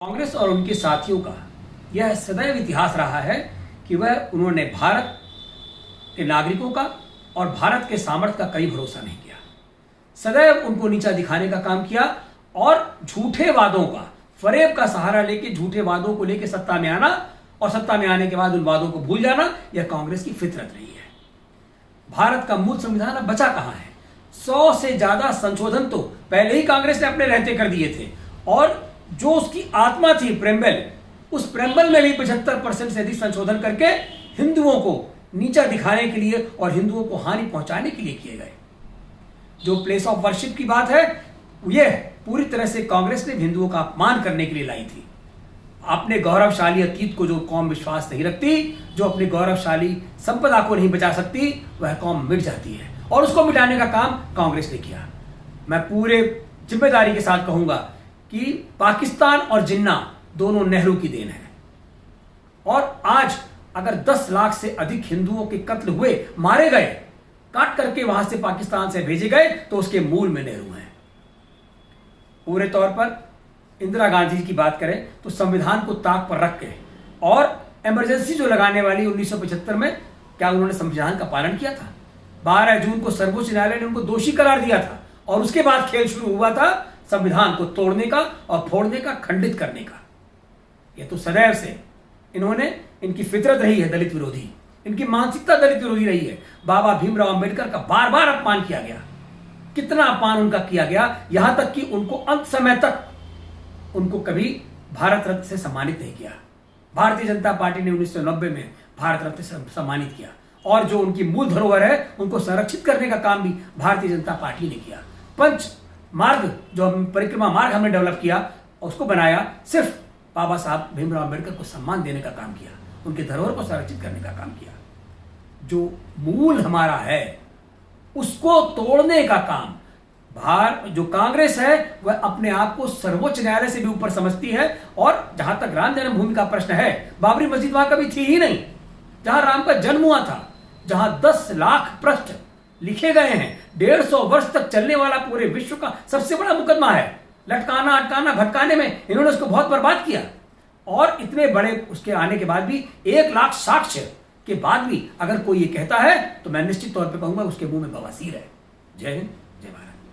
कांग्रेस और उनके साथियों का यह सदैव इतिहास रहा है कि उन्होंने भारत के नागरिकों का और भारत के सामर्थ्य का कभी भरोसा नहीं किया। सदैव उनको नीचा दिखाने का काम किया और झूठे वादों का, फरेब का सहारा लेके झूठे वादों को लेके सत्ता में आना और सत्ता में आने के बाद उन वादों को भूल जाना, यह कांग्रेस की फितरत रही है। भारत का मूल संविधान अब बचा कहां है? 100 से ज्यादा संशोधन तो पहले ही कांग्रेस ने अपने रहते कर दिए थे और जो उसकी आत्मा थी प्रेम्बल, उस प्रेम्बल में भी 75% से अधिक संशोधन करके हिंदुओं को नीचा दिखाने के लिए और हिंदुओं को हानि पहुंचाने के लिए किए गए। जो प्लेस ऑफ वर्शिप की बात है, यह पूरी तरह से कांग्रेस ने हिंदुओं का अपमान करने के लिए लाई थी। अपने गौरवशाली अतीत को जो कौम विश्वास नहीं रखती, जो अपने गौरवशाली संपदा को नहीं बचा सकती, वह कौम मिट जाती है और उसको मिटाने का काम कांग्रेस ने किया। मैं पूरे जिम्मेदारी के साथ कहूंगा कि पाकिस्तान और जिन्ना दोनों नेहरू की देन है और आज अगर 10 लाख से अधिक हिंदुओं के कत्ल हुए, मारे गए, काट करके वहां से पाकिस्तान से भेजे गए, तो उसके मूल में नेहरू हैं। पूरे तौर पर इंदिरा गांधी की बात करें तो संविधान को ताक पर रख के और इमरजेंसी जो लगाने वाली 1975 में, क्या उन्होंने संविधान का पालन किया था? 12 जून को सर्वोच्च न्यायालय ने उनको दोषी करार दिया था और उसके बाद खेल शुरू हुआ था संविधान को तोड़ने का और फोड़ने का, खंडित करने का। यह तो सदैव से इनकी फितरत रही है, दलित विरोधी, इनकी मानसिकता दलित विरोधी रही है। बाबा भीमराव अंबेडकर का बार बार अपमान किया गया, कितना अपमान उनका किया गया, यहां तक कि उनको अंत समय तक उनको कभी भारत रत्न से सम्मानित नहीं किया। भारतीय जनता पार्टी ने 1990 में भारत रत्न से सम्मानित किया और जो उनकी मूल धरोहर है उनको संरक्षित करने का काम भी भारतीय जनता पार्टी ने किया। पंच मार्ग, जो परिक्रमा मार्ग हमने डेवलप किया, उसको बनाया, सिर्फ बाबा साहब भीमराव अंबेडकर को सम्मान देने का काम किया, उनके धरोहर को संरक्षित करने का काम किया। जो मूल हमारा है उसको तोड़ने का काम जो कांग्रेस है वह अपने आप को सर्वोच्च न्यायालय से भी ऊपर समझती है। और जहां तक राम जन्मभूमि का प्रश्न है, बाबरी मस्जिद वहां कभी थी ही नहीं, जहां राम का जन्म हुआ था, जहां 10 लाख पृष्ठ लिखे गए हैं, 150 वर्ष तक चलने वाला पूरे विश्व का सबसे बड़ा मुकदमा है। लटकाना, अटकाना, भटकाने में इन्होंने उसको बहुत बर्बाद किया और इतने बड़े उसके आने के बाद भी 1 लाख साक्ष्य के बाद भी अगर कोई ये कहता है तो मैं निश्चित तौर पे कहूंगा उसके मुंह में बवासीर है। जय हिंद, जय भारत।